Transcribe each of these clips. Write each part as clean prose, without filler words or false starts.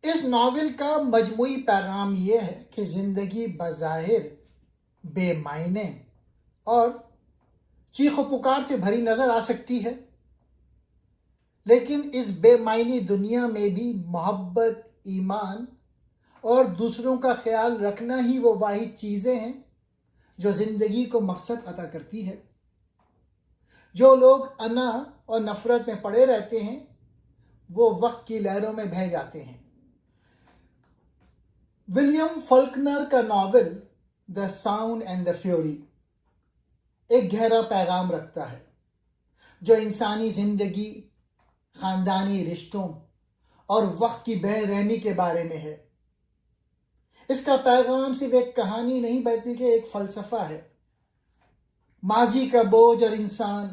اس novel کا مجموعی پیغام یہ ہے کہ زندگی بظاہر بے معنی اور چیخ و پکار سے بھری نظر آ سکتی ہے، لیکن اس بے معنی دنیا میں بھی محبت، ایمان اور دوسروں کا خیال رکھنا ہی وہ واحد چیزیں ہیں جو زندگی کو مقصد عطا کرتی ہے۔ جو لوگ انا اور نفرت میں پڑے رہتے ہیں وہ وقت کی لہروں میں بہہ جاتے ہیں۔ ولیم فالکنر کا novel the Sound and the fury ایک گہرا پیغام رکھتا ہے جو انسانی زندگی، خاندانی رشتوں اور وقت کی بے رحمی کے بارے میں ہے۔ اس کا پیغام صرف ایک کہانی نہیں بلکہ ایک فلسفہ ہے۔ ماضی کا بوجھ اور انسان۔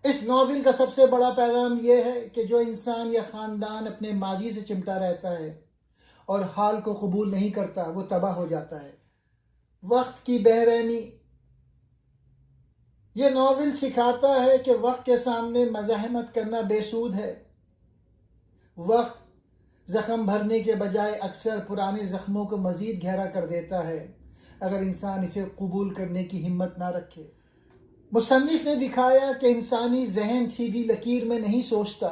اس ناول کا سب سے بڑا پیغام یہ ہے کہ جو انسان یا خاندان اپنے ماضی سے چمٹا رہتا ہے اور حال کو قبول نہیں کرتا وہ تباہ ہو جاتا ہے۔ وقت کی بے رحمی۔ یہ ناول سکھاتا ہے کہ وقت کے سامنے مزاحمت کرنا بے سود ہے۔ وقت زخم بھرنے کے بجائے اکثر پرانے زخموں کو مزید گہرا کر دیتا ہے اگر انسان اسے قبول کرنے کی ہمت نہ رکھے۔ مصنف نے دکھایا کہ انسانی ذہن سیدھی لکیر میں نہیں سوچتا۔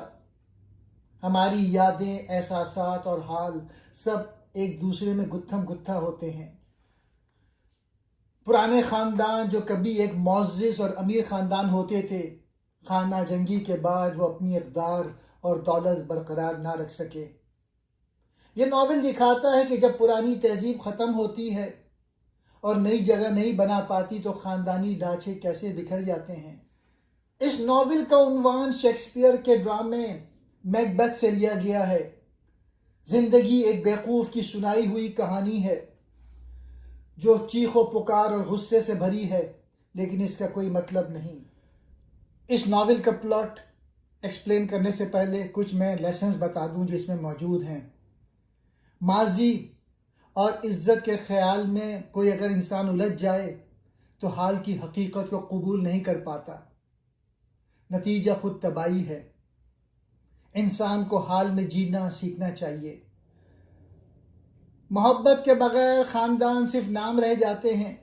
ہماری یادیں، احساسات اور حال سب ایک دوسرے میں گتھم گتھا ہوتے ہیں۔ پرانے خاندان جو کبھی ایک معزز اور امیر خاندان ہوتے تھے، خانہ جنگی کے بعد وہ اپنی اقدار اور دولت برقرار نہ رکھ سکے۔ یہ ناول دکھاتا ہے کہ جب پرانی تہذیب ختم ہوتی ہے اور نئی جگہ نہیں بنا پاتی تو خاندانی ڈھانچے کیسے بکھر جاتے ہیں۔ اس ناول کا عنوان شیکسپیئر کے ڈرامے میکبیتھ سے لیا گیا ہے۔ زندگی ایک بیوقوف کی سنائی ہوئی کہانی ہے جو چیخ و پکار اور غصے سے بھری ہے، لیکن اس کا کوئی مطلب نہیں۔ اس ناول کا پلاٹ ایکسپلین کرنے سے پہلے کچھ میں لیسنز بتا دوں جو اس میں موجود ہیں۔ ماضی اور عزت کے خیال میں کوئی اگر انسان الجھ جائے تو حال کی حقیقت کو قبول نہیں کر پاتا۔ نتیجہ خود تباہی ہے۔ انسان کو حال میں جینا سیکھنا چاہیے۔ محبت کے بغیر خاندان صرف نام رہ جاتے ہیں۔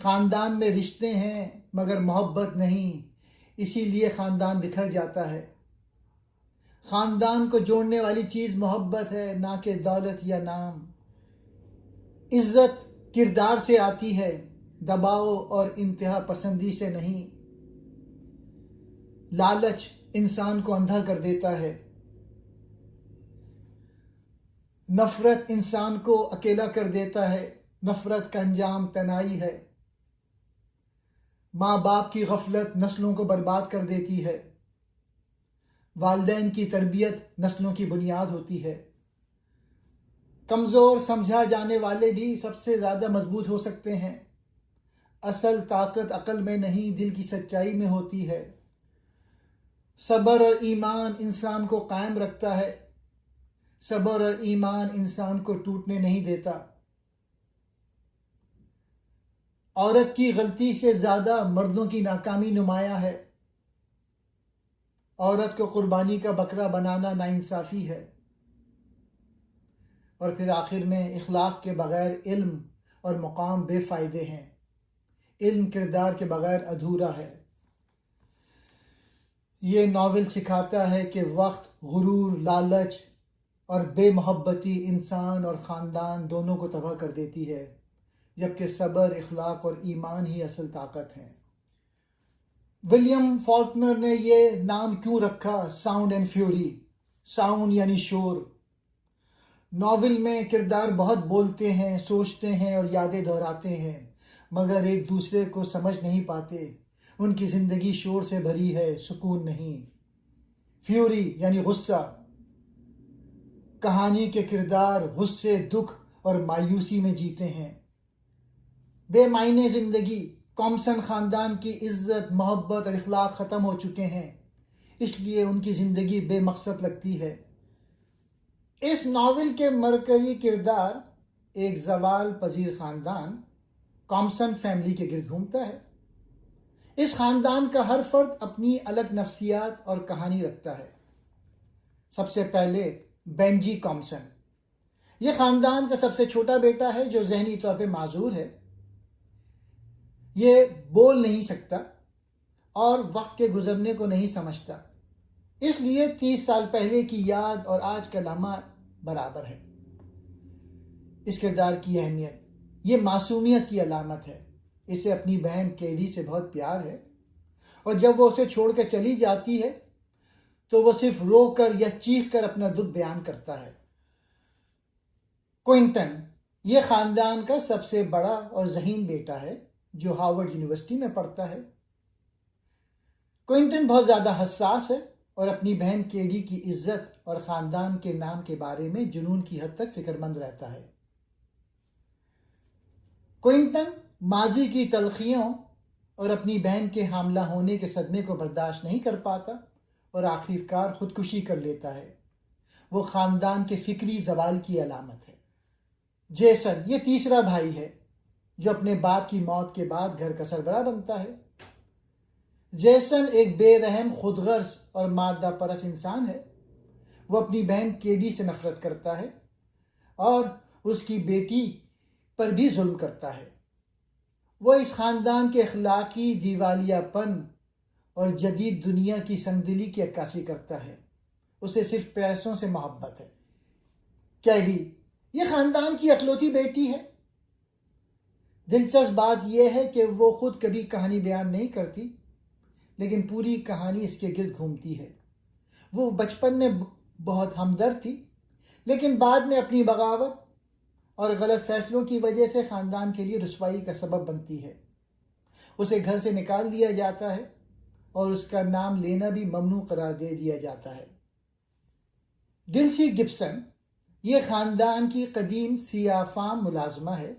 خاندان میں رشتے ہیں مگر محبت نہیں، اسی لیے خاندان بکھر جاتا ہے۔ خاندان کو جوڑنے والی چیز محبت ہے، نہ کہ دولت یا نام۔ عزت کردار سے آتی ہے، دباؤ اور انتہا پسندی سے نہیں۔ لالچ انسان کو اندھا کر دیتا ہے۔ نفرت انسان کو اکیلا کر دیتا ہے۔ نفرت کا انجام تنہائی ہے۔ ماں باپ کی غفلت نسلوں کو برباد کر دیتی ہے۔ والدین کی تربیت نسلوں کی بنیاد ہوتی ہے۔ کمزور سمجھا جانے والے بھی سب سے زیادہ مضبوط ہو سکتے ہیں۔ اصل طاقت عقل میں نہیں، دل کی سچائی میں ہوتی ہے۔ صبر اور ایمان انسان کو قائم رکھتا ہے۔ صبر اور ایمان انسان کو ٹوٹنے نہیں دیتا۔ عورت کی غلطی سے زیادہ مردوں کی ناکامی نمایاں ہے۔ عورت کو قربانی کا بکرا بنانا ناانصافی ہے۔ اور پھر آخر میں اخلاق کے بغیر علم اور مقام بے فائدے ہیں۔ علم کردار کے بغیر ادھورا ہے۔ یہ ناول سکھاتا ہے کہ وقت، غرور، لالچ اور بے محبتی انسان اور خاندان دونوں کو تباہ کر دیتی ہے، جبکہ صبر، اخلاق اور ایمان ہی اصل طاقت ہیں۔ ولیم فالکنر نے یہ نام کیوں رکھا ساؤنڈ اینڈ فیوری؟ ساؤنڈ یعنی شور۔ ناول میں کردار بہت بولتے ہیں، سوچتے ہیں اور یادیں دہراتے ہیں، مگر ایک دوسرے کو سمجھ نہیں پاتے۔ ان کی زندگی شور سے بھری ہے، سکون نہیں۔ فیوری یعنی غصہ۔ کہانی کے کردار غصے، دکھ اور مایوسی میں جیتے ہیں۔ بے معنی زندگی۔ کامسن خاندان کی عزت، محبت اور اخلاق ختم ہو چکے ہیں، اس لیے ان کی زندگی بے مقصد لگتی ہے۔ اس ناول کے مرکزی کردار ایک زوال پذیر خاندان، کامسن فیملی کے گرد گھومتا ہے۔ اس خاندان کا ہر فرد اپنی الگ نفسیات اور کہانی رکھتا ہے۔ سب سے پہلے بینجی کامسن. یہ خاندان کا سب سے چھوٹا بیٹا ہے جو ذہنی طور پہ معذور ہے. یہ بول نہیں سکتا اور وقت کے گزرنے کو نہیں سمجھتا. اس لیے 30 سال پہلے کی یاد اور آج کا لمحہ برابر ہے. اس کردار کی اہمیت، یہ معصومیت کی علامت ہے. اسے اپنی بہن کیڈی سے بہت پیار ہے اور جب وہ اسے چھوڑ کر چلی جاتی ہے تو وہ صرف رو کر یا چیخ کر اپنا دکھ بیان کرتا ہے. کوئنٹن یہ خاندان کا سب سے بڑا اور ذہین بیٹا ہے جو ہارورڈ یونیورسٹی میں پڑھتا ہے. کوئنٹن بہت زیادہ حساس ہے اور اپنی بہن کیڈی کی عزت اور خاندان کے نام کے بارے میں جنون کی حد تک فکر مند رہتا ہے. کوئنٹن ماضی کی تلخیوں اور اپنی بہن کے حاملہ ہونے کے صدمے کو برداشت نہیں کر پاتا اور آخر کار خودکشی کر لیتا ہے. وہ خاندان کے فکری زوال کی علامت ہے. جیسن یہ تیسرا بھائی ہے جو اپنے باپ کی موت کے بعد گھر کا سربراہ بنتا ہے. جیسن ایک بے رحم، خود غرض اور مادہ پرست انسان ہے. وہ اپنی بہن کیڈی سے نفرت کرتا ہے اور اس کی بیٹی پر بھی ظلم کرتا ہے. وہ اس خاندان کے اخلاقی دیوالیہ پن اور جدید دنیا کی سنگدلی کی عکاسی کرتا ہے. اسے صرف پیسوں سے محبت ہے. کیڈی یہ خاندان کی اکلوتی بیٹی ہے. دلچسپ بات یہ ہے کہ وہ خود کبھی کہانی بیان نہیں کرتی لیکن پوری کہانی اس کے گرد گھومتی ہے. وہ بچپن میں بہت ہمدرد تھی لیکن بعد میں اپنی بغاوت اور غلط فیصلوں کی وجہ سے خاندان کے لیے رسوائی کا سبب بنتی ہے. اسے گھر سے نکال دیا جاتا ہے اور اس کا نام لینا بھی ممنوع قرار دے دیا جاتا ہے. ڈلسی گبسن یہ خاندان کی قدیم سیاہ فام ملازمہ ہے.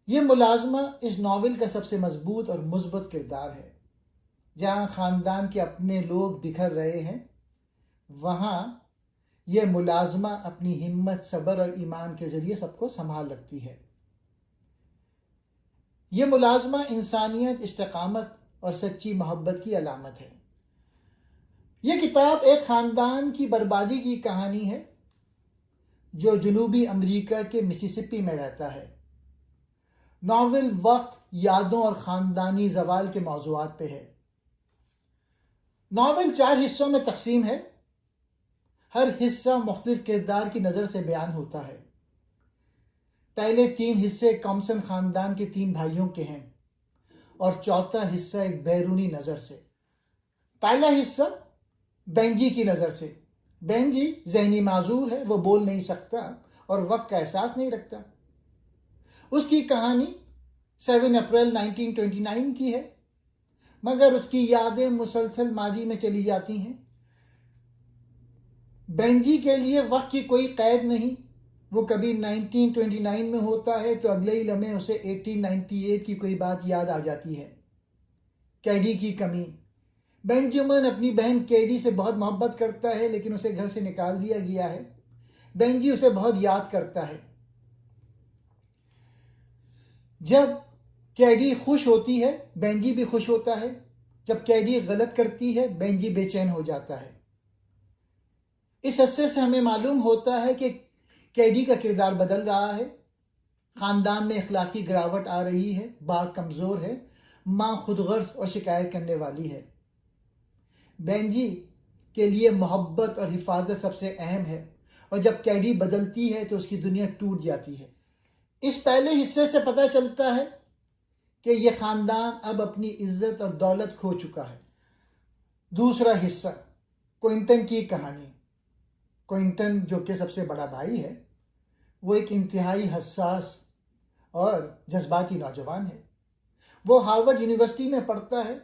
یہ ملازمہ اس ناول کا سب سے مضبوط اور مثبت کردار ہے. جہاں خاندان کے اپنے لوگ بکھر رہے ہیں وہاں یہ ملازمہ اپنی ہمت، صبر اور ایمان کے ذریعے سب کو سنبھال رکھتی ہے. یہ ملازمہ انسانیت، استقامت اور سچی محبت کی علامت ہے. یہ کتاب ایک خاندان کی بربادی کی کہانی ہے جو جنوبی امریکہ کے مسیسپی میں رہتا ہے. ناول وقت، یادوں اور خاندانی زوال کے موضوعات پہ ہے. ناول 4 حصوں میں تقسیم ہے. ہر حصہ مختلف کردار کی نظر سے بیان ہوتا ہے. پہلے 3 حصے کامسن خاندان کے 3 بھائیوں کے ہیں اور چوتھا حصہ ایک بیرونی نظر سے. پہلا حصہ بینجی کی نظر سے. بینجی ذہنی معذور ہے. وہ بول نہیں سکتا اور وقت کا احساس نہیں رکھتا. اس کی کہانی 7 اپریل 1929 کی ہے مگر اس کی یادیں مسلسل ماضی میں چلی جاتی ہیں. بینجی کے لیے وقت کی کوئی قید نہیں. وہ کبھی 1929 میں ہوتا ہے تو اگلے ہی لمحے اسے 1898 کی کوئی بات یاد آ جاتی ہے. کیڈی کی کمی. بینجمن اپنی بہن کیڈی سے بہت محبت کرتا ہے لیکن اسے گھر سے نکال دیا گیا ہے. بینجی اسے بہت یاد کرتا ہے. جب کیڈی خوش ہوتی ہے بینجی بھی خوش ہوتا ہے. جب کیڈی غلط کرتی ہے بینجی بے چین ہو جاتا ہے. اس حصے سے ہمیں معلوم ہوتا ہے کہ کیڈی کا کردار بدل رہا ہے. خاندان میں اخلاقی گراوٹ آ رہی ہے. باپ کمزور ہے. ماں خود غرض اور شکایت کرنے والی ہے. بینجی کے لیے محبت اور حفاظت سب سے اہم ہے اور جب کیڈی بدلتی ہے تو اس کی دنیا ٹوٹ جاتی ہے. اس پہلے حصے سے پتہ چلتا ہے کہ یہ خاندان اب اپنی عزت اور دولت کھو چکا ہے. دوسرا حصہ کوئنٹن کی کہانی. کوئنٹن جو کہ سب سے بڑا بھائی ہے وہ ایک انتہائی حساس اور جذباتی نوجوان ہے. وہ ہارورڈ یونیورسٹی میں پڑھتا ہے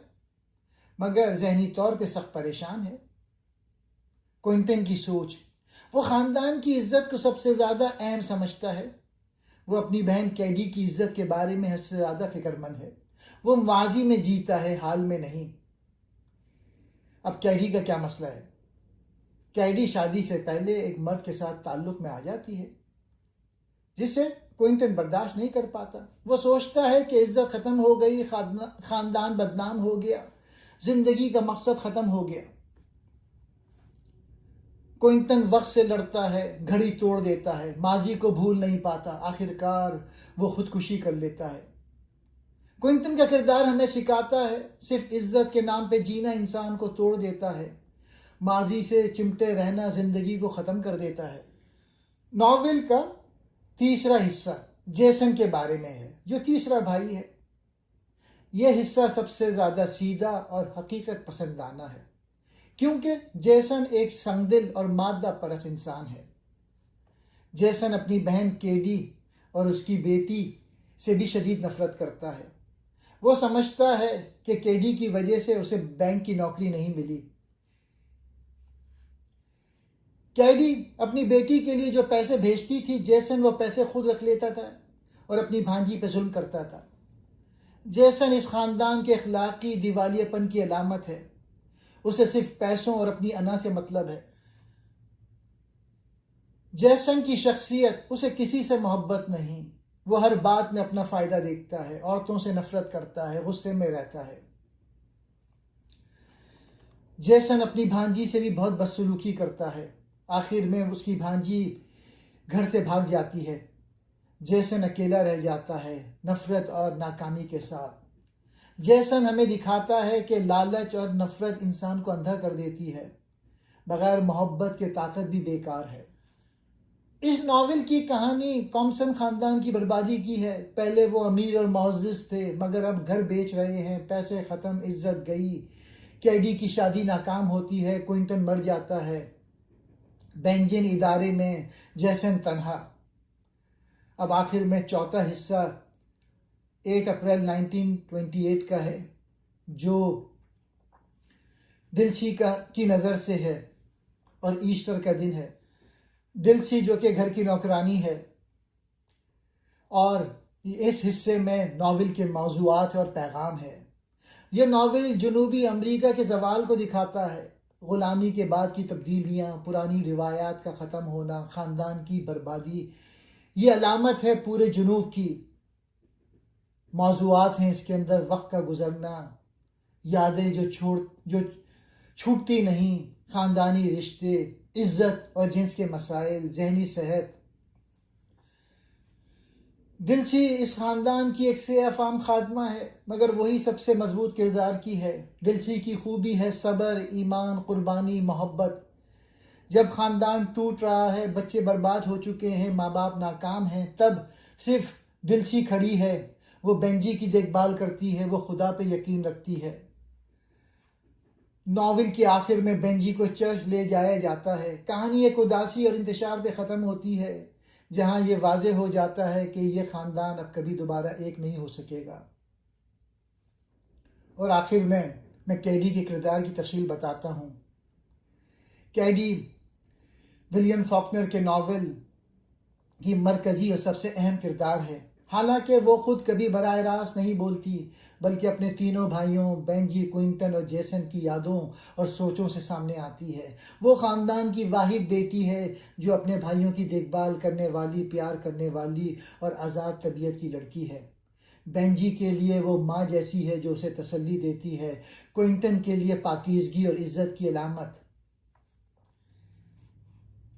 مگر ذہنی طور پہ سخت پریشان ہے. کوئنٹن کی سوچ. وہ خاندان کی عزت کو سب سے زیادہ اہم سمجھتا ہے. وہ اپنی بہن کیڈی کی عزت کے بارے میں حد سے زیادہ فکر مند ہے. وہ ماضی میں جیتا ہے، حال میں نہیں. اب کیڈی کا کیا مسئلہ ہے؟ کیڈی شادی سے پہلے ایک مرد کے ساتھ تعلق میں آ جاتی ہے جسے کوئنٹن برداشت نہیں کر پاتا. وہ سوچتا ہے کہ عزت ختم ہو گئی، خاندان بدنام ہو گیا، زندگی کا مقصد ختم ہو گیا. کوئنٹن وقت سے لڑتا ہے، گھڑی توڑ دیتا ہے، ماضی کو بھول نہیں پاتا، آخرکار وہ خودکشی کر لیتا ہے۔ کوئنٹن کا کردار ہمیں سکھاتا ہے صرف عزت کے نام پہ جینا انسان کو توڑ دیتا ہے، ماضی سے چمٹے رہنا زندگی کو ختم کر دیتا ہے۔ ناول کا تیسرا حصہ جیسن کے بارے میں ہے، جو تیسرا بھائی ہے۔ یہ حصہ سب سے زیادہ سیدھا اور حقیقت پسندانہ ہے، کیونکہ جیسن ایک سنگدل اور مادہ پرست انسان ہے۔ جیسن اپنی بہن کیڈی اور اس کی بیٹی سے بھی شدید نفرت کرتا ہے۔ وہ سمجھتا ہے کہ کیڈی کی وجہ سے اسے بینک کی نوکری نہیں ملی۔ کیڈی اپنی بیٹی کے لیے جو پیسے بھیجتی تھی، جیسن وہ پیسے خود رکھ لیتا تھا اور اپنی بھانجی پہ ظلم کرتا تھا۔ جیسن اس خاندان کے اخلاقی دیوالیے پن کی علامت ہے۔ اسے صرف پیسوں اور اپنی انا سے مطلب ہے۔ جیسن کی شخصیت، اسے کسی سے محبت نہیں، وہ ہر بات میں اپنا فائدہ دیکھتا ہے، عورتوں سے نفرت کرتا ہے، غصے میں رہتا ہے۔ جیسن اپنی بھانجی سے بھی بہت بدسلوکی کرتا ہے۔ آخر میں اس کی بھانجی گھر سے بھاگ جاتی ہے۔ جیسن اکیلا رہ جاتا ہے، نفرت اور ناکامی کے ساتھ۔ جیسن ہمیں دکھاتا ہے کہ لالچ اور نفرت انسان کو اندھا کر دیتی ہے، بغیر محبت کے طاقت بھی بیکار ہے۔ اس ناول کی کہانی کامسن خاندان کی بربادی کی ہے۔ پہلے وہ امیر اور معزز تھے، مگر اب گھر بیچ رہے ہیں، پیسے ختم، عزت گئی، کیڈی کی شادی ناکام ہوتی ہے، کوئنٹن مر جاتا ہے، بینجن ادارے میں جیسن تنہا۔ اب آخر میں چوتھا حصہ 8 اپریل 1928 کا ہے، جو ڈلسی کی نظر سے ہے اور ایسٹر کا دن ہے۔ ڈلسی جو کہ گھر کی نوکرانی ہے، اور اس حصے میں ناول کے موضوعات اور پیغام ہے۔ یہ ناول جنوبی امریکہ کے زوال کو دکھاتا ہے، غلامی کے بعد کی تبدیلیاں، پرانی روایات کا ختم ہونا، خاندان کی بربادی۔ یہ علامت ہے پورے جنوب کی۔ موضوعات ہیں اس کے اندر: وقت کا گزرنا، یادیں جو چھوٹتی نہیں، خاندانی رشتے، عزت اور جنس کے مسائل، ذہنی صحت۔ ڈلسی اس خاندان کی ایک سیاہ فام خادمہ ہے، مگر وہی سب سے مضبوط کردار کی ہے۔ ڈلسی کی خوبی ہے صبر، ایمان، قربانی، محبت۔ جب خاندان ٹوٹ رہا ہے، بچے برباد ہو چکے ہیں، ماں باپ ناکام ہیں، تب صرف ڈلسی کھڑی ہے۔ وہ بینجی کی دیکھ بھال کرتی ہے، وہ خدا پہ یقین رکھتی ہے۔ ناول کے آخر میں بینجی کو چرچ لے جایا جاتا ہے۔ کہانی ایک اداسی اور انتشار پہ ختم ہوتی ہے، جہاں یہ واضح ہو جاتا ہے کہ یہ خاندان اب کبھی دوبارہ ایک نہیں ہو سکے گا۔ اور آخر میں کیڈی کے کردار کی تفصیل بتاتا ہوں۔ کیڈی ولیم فاکنر کے ناول کی مرکزی اور سب سے اہم کردار ہے۔ حالانکہ وہ خود کبھی براہ راست نہیں بولتی، بلکہ اپنے تینوں بھائیوں بینجی، کوئنٹن اور جیسن کی یادوں اور سوچوں سے سامنے آتی ہے۔ وہ خاندان کی واحد بیٹی ہے جو اپنے بھائیوں کی دیکھ بھال کرنے والی، پیار کرنے والی اور آزاد طبیعت کی لڑکی ہے۔ بینجی کے لیے وہ ماں جیسی ہے جو اسے تسلی دیتی ہے، کوئنٹن کے لیے پاکیزگی اور عزت کی علامت۔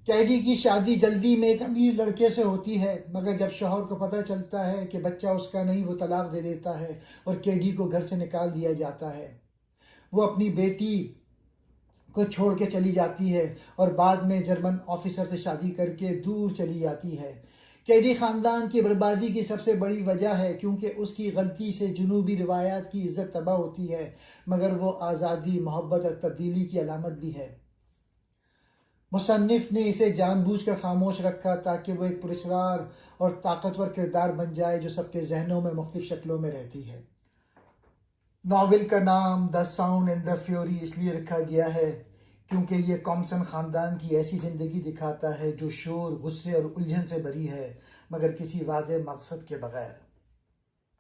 کیڈی کی شادی جلدی میں ایک امیر لڑکے سے ہوتی ہے، مگر جب شوہر کو پتہ چلتا ہے کہ بچہ اس کا نہیں، وہ طلاق دے دیتا ہے اور کیڈی کو گھر سے نکال دیا جاتا ہے۔ وہ اپنی بیٹی کو چھوڑ کے چلی جاتی ہے اور بعد میں جرمن آفیسر سے شادی کر کے دور چلی جاتی ہے۔ کیڈی خاندان کی بربادی کی سب سے بڑی وجہ ہے، کیونکہ اس کی غلطی سے جنوبی روایات کی عزت تباہ ہوتی ہے، مگر وہ آزادی، محبت اور تبدیلی کی علامت بھی ہے۔ مصنف نے اسے جان بوجھ کر خاموش رکھا تاکہ وہ ایک پراسرار اور طاقتور کردار بن جائے جو سب کے ذہنوں میں مختلف شکلوں میں رہتی ہے۔ ناول کا نام The Sound and the Fury اس لیے رکھا گیا ہے کیونکہ یہ کامسن خاندان کی ایسی زندگی دکھاتا ہے جو شور، غصے اور الجھن سے بری ہے، مگر کسی واضح مقصد کے بغیر۔